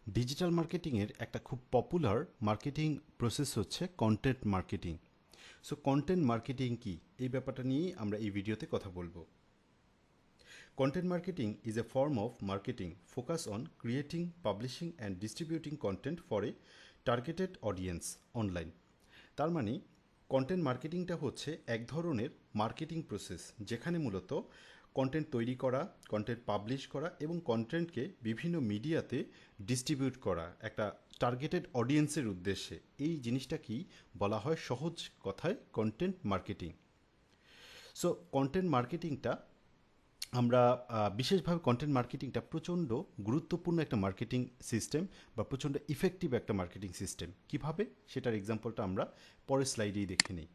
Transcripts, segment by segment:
Digital মার্কেটিংয়ের একটা খুব পপুলার মার্কেটিং প্রসেস হচ্ছে content marketing. So content marketing কি, এই ব্যাপারটা নিয়েই আমরা এই ভিডিওতে কথা বলবো। Content marketing is a form of marketing focus on creating, publishing and distributing content for a targeted audience online. তার মানে কন্টেন্ট মার্কেটিংটা হচ্ছে এক ধরনের মার্কেটিং প্রসেস যেখানে মূলত কন্টেন্ট তৈরি করা, কন্টেন্ট পাবলিশ করা এবং কন্টেন্টকে বিভিন্ন মিডিয়াতে ডিস্ট্রিবিউট করা একটা টার্গেটেড অডিয়েন্সের উদ্দেশ্যে। এই জিনিসটাকেই বলা হয় সহজ কথায় কন্টেন্ট মার্কেটিং। সো কন্টেন্ট মার্কেটিংটা আমরা বিশেষভাবে কন্টেন্ট মার্কেটিংটা প্রচণ্ড গুরুত্বপূর্ণ একটা মার্কেটিং সিস্টেম বা প্রচণ্ড ইফেক্টিভ একটা মার্কেটিং সিস্টেম। কিভাবে, সেটার এক্সাম্পলটা আমরা পরের স্লাইডেই দেখে নিই।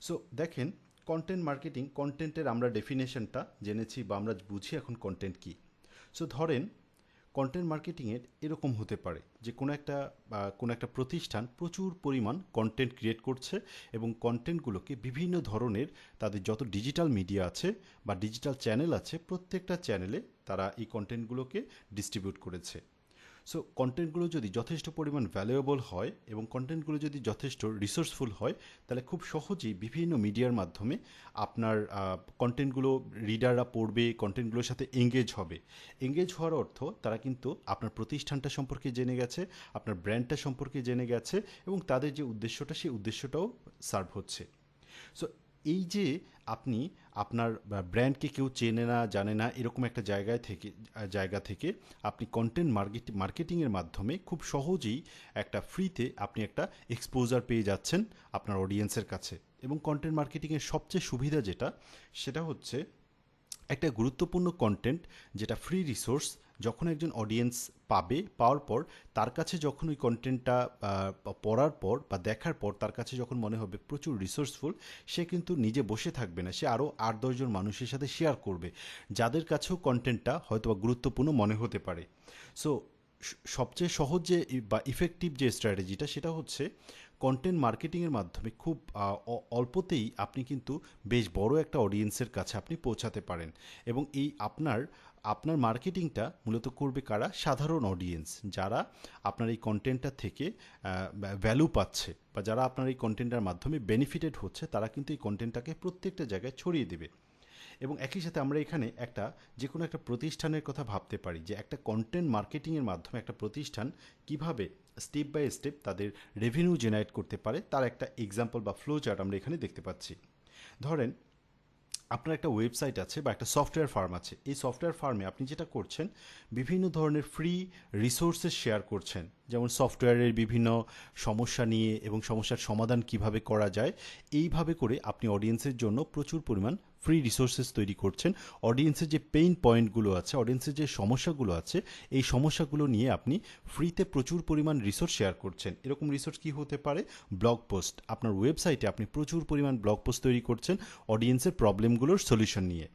সো দেখেন, কন্টেন্ট মার্কেটিং, কন্টেন্টের আমরা ডেফিনেশনটা জেনেছি বা আমরা বুঝি এখন কন্টেন্ট কী। সো ধরেন কন্টেন্ট মার্কেটিংয়ের এরকম হতে পারে যে কোনো একটা প্রতিষ্ঠান প্রচুর পরিমাণ কন্টেন্ট ক্রিয়েট করছে এবং কন্টেন্টগুলোকে বিভিন্ন ধরনের তাদের যত ডিজিটাল মিডিয়া আছে বা ডিজিটাল চ্যানেল আছে প্রত্যেকটা চ্যানেলে তারা এই কন্টেন্টগুলোকে ডিস্ট্রিবিউট করেছে। সো কন্টেন্টগুলো যদি যথেষ্ট পরিমাণ ভ্যালুয়েবল হয় এবং কন্টেন্টগুলো যদি যথেষ্ট রিসোর্সফুল হয়, তাহলে খুব সহজেই বিভিন্ন মিডিয়ার মাধ্যমে আপনার কন্টেন্টগুলো রিডাররা পড়বে, কন্টেন্টগুলোর সাথে এঙ্গেজ হবে। এঙ্গেজ হওয়ার অর্থ তারা কিন্তু আপনার প্রতিষ্ঠানটা সম্পর্কে জেনে গেছে, আপনার ব্র্যান্ডটা সম্পর্কে জেনে গেছে এবং তাদের যে উদ্দেশ্যটা সেই উদ্দেশ্যটাও সার্ভ হচ্ছে। সো এই যে আপনি আপনার ব্র্যান্ডকে কেউ চেনে না, জানে না, এরকম একটা জায়গা থেকে আপনি কন্টেন্ট মার্কেটিংয়ের মাধ্যমে খুব সহজেই একটা ফ্রিতে আপনি একটা এক্সপোজার পেয়ে যাচ্ছেন আপনার অডিয়েন্সের কাছে। এবং কন্টেন্ট মার্কেটিংয়ের সবচেয়ে সুবিধা সেটা হচ্ছে একটা গুরুত্বপূর্ণ কন্টেন্ট যেটা ফ্রি রিসোর্স যখন একজন অডিয়েন্স পাওয়ার পর তার কাছে যখন ওই কন্টেন্টটা পড়ার পর বা দেখার পর তার কাছে যখন মনে হবে প্রচুর রিসোর্সফুল, সে কিন্তু নিজে বসে থাকবে না, সে আরও 8-10 জন মানুষের সাথে শেয়ার করবে যাদের কাছেও কন্টেন্টটা হয়তো বা গুরুত্বপূর্ণ মনে হতে পারে। সো সবচেয়ে সহজ যে বা ইফেক্টিভ যে স্ট্র্যাটেজিটা সেটা হচ্ছে কন্টেন্ট মার্কেটিংয়ের মাধ্যমে খুব অল্পতেই আপনি কিন্তু বেশ বড় একটা অডিয়েন্সের কাছে আপনি পৌঁছাতে পারেন। এবং এই আপনার মার্কেটিংটা মূলত করবে কারা? সাধারণ অডিয়েন্স, যারা আপনার এই কন্টেন্টটা থেকে ভ্যালু পাচ্ছে বা যারা আপনার এই কন্টেন্টের মাধ্যমে বেনিফিটেড হচ্ছে, তারা কিন্তু এই কন্টেন্টটাকে প্রত্যেকটা জায়গায় ছড়িয়ে দেবে। এবং একই সাথে আমরা এখানে যে কোনো একটা প্রতিষ্ঠানের কথা ভাবতে পারি যে একটা কন্টেন্ট মার্কেটিংয়ের মাধ্যমে একটা প্রতিষ্ঠান কিভাবে স্টেপ বাই স্টেপ তাদের রেভিনিউ জেনারেট করতে পারে, তার একটা এক্সাম্পল বা ফ্লো চার্ট আমরা এখানে দেখতে পাচ্ছি। ধরেন আপনার একটা ওয়েবসাইট আছে বা একটা সফটওয়্যার ফার্ম আছে। এই সফটওয়্যার ফার্মে আপনি যেটা করছেন, বিভিন্ন ধরনের ফ্রি রিসোর্সেস শেয়ার করছেন, যেমন সফটওয়্যারের বিভিন্ন সমস্যা নিয়ে এবং সমস্যার সমাধান কিভাবে করা যায়, এইভাবে করে আপনি অডিয়েন্সের জন্য প্রচুর পরিমাণ ফ্রি রিসোর্সেস তৈরি করছেন। অডিয়েন্সের যে পেইন পয়েন্টগুলো আছে, অডিয়েন্সের যে সমস্যাগুলো আছে, এই সমস্যাগুলো নিয়ে আপনি ফ্রিতে প্রচুর পরিমাণ রিসোর্স শেয়ার করছেন। এরকম রিসোর্স কী হতে পারে? Blog post. আপনার ওয়েবসাইটে আপনি প্রচুর পরিমাণ ব্লগ পোস্ট তৈরি করছেন অডিয়েন্সের প্রবলেমগুলোর সলিউশন নিয়ে।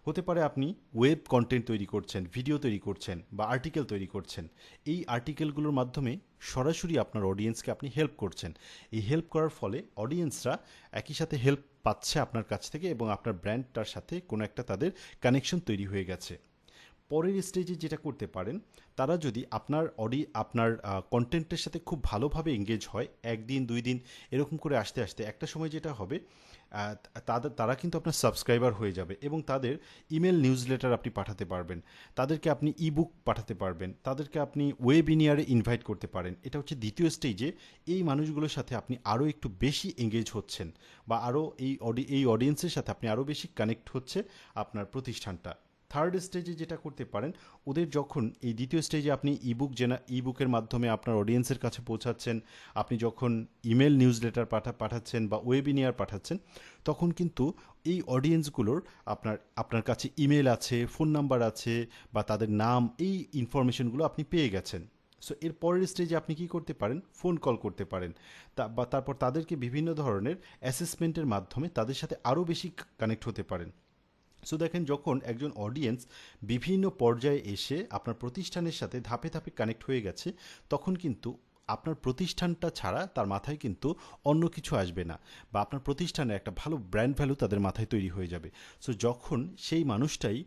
হতে পারে আপনি ওয়েব কন্টেন্ট তৈরি করছেন, ভিডিও তৈরি করছেন বা আর্টিকেল তৈরি করছেন। এই আর্টিকেলগুলোর মাধ্যমে সরাসরি আপনার অডিয়েন্সকে আপনি হেল্প করছেন। এই হেল্প করার ফলে অডিয়েন্সরা একই সাথে হেল্প পাচ্ছে আপনার কাছ থেকে এবং আপনার ব্র্যান্ডটার সাথে কোনো একটা তাদের কানেকশন তৈরি হয়ে গেছে। পরের স্টেজে যেটা করতে পারেন, তারা যদি আপনার কন্টেন্টের সাথে খুব ভালোভাবে এঙ্গেজ হয়, 1 দিন 2 দিন এরকম করে আস্তে আস্তে একটা সময় যেটা হবে, তারা কিন্তু আপনার সাবস্ক্রাইবার হয়ে যাবে এবং তাদের ইমেল নিউজলেটার আপনি পাঠাতে পারবেন, তাদেরকে আপনি ইবুক পাঠাতে পারবেন, তাদেরকে আপনি ওয়েবিনিয়ারে ইনভাইট করতে পারেন। এটা হচ্ছে দ্বিতীয় স্টেজে এই মানুষগুলোর সাথে আপনি আরও একটু বেশি এঙ্গেজ হচ্ছেন বা আরও এই অডিয়েন্সের সাথে আপনি আরও বেশি কানেক্ট হচ্ছে আপনার প্রতিষ্ঠানটা। থার্ড স্টেজে যেটা করতে পারেন, ওদের যখন এই দ্বিতীয় স্টেজে আপনি ইবুকের মাধ্যমে আপনার অডিয়েন্সের কাছে পৌঁছাচ্ছেন, আপনি যখন ইমেল নিউজলেটার পাঠাচ্ছেন বা ওয়েবিনিয়ার পাঠাচ্ছেন, তখন কিন্তু এই অডিয়েন্সগুলোর আপনার কাছে ইমেল আছে, ফোন নাম্বার আছে বা তাদের নাম, এই ইনফরমেশনগুলো আপনি পেয়ে গেছেন। সো এর পরের স্টেজে আপনি কি করতে পারেন? ফোন কল করতে পারেন বা তারপর তাদেরকে বিভিন্ন ধরনের অ্যাসেসমেন্টের মাধ্যমে তাদের সাথে আরও বেশি কানেক্ট হতে পারেন। সো দেখেন, যখন একজন অডিয়েন্স বিভিন্ন পর্যায়ে এসে আপনার প্রতিষ্ঠানের সাথে ধাপে ধাপে কানেক্ট হয়ে গেছে, তখন কিন্তু আপনার প্রতিষ্ঠানটা ছাড়া তার মাথায় কিন্তু অন্য কিছু আসবে না, বা আপনার প্রতিষ্ঠানে একটা ভালো ব্র্যান্ড ভ্যালু তাদের মাথায় তৈরি হয়ে যাবে। সো যখন সেই মানুষটাই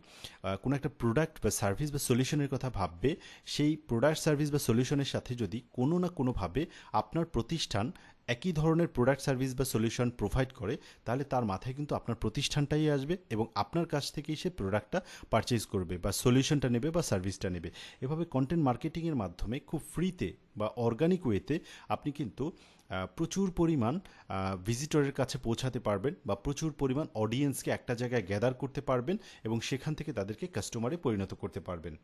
কোনো একটা প্রোডাক্ট বা সার্ভিস বা সলিউশনের কথা ভাববে, সেই প্রোডাক্ট সার্ভিস বা সলিউশনের সাথে যদি কোনো না কোনোভাবে আপনার প্রতিষ্ঠান একই ধরনের প্রোডাক্ট সার্ভিস বা সলিউশন প্রোভাইড করে, তাহলে তার মাথায় কিন্তু আপনার প্রতিষ্ঠানটাই আসবে এবং আপনার কাছ থেকেই সে প্রোডাক্টটা পারচেজ করবে বা সলিউশনটা নেবে বা সার্ভিসটা নেবে। এভাবে কন্টেন্ট মার্কেটিংয়ের মাধ্যমে খুব ফ্রিতে বা অর্গানিক ওয়েতে আপনি কিন্তু প্রচুর পরিমাণ ভিজিটরের কাছে পৌঁছাতে পারবেন বা প্রচুর পরিমাণ অডিয়েন্সকে একটা জায়গায় গ্যাদার করতে পারবেন এবং সেখান থেকে তাদেরকে কাস্টমারে পরিণত করতে পারবেন।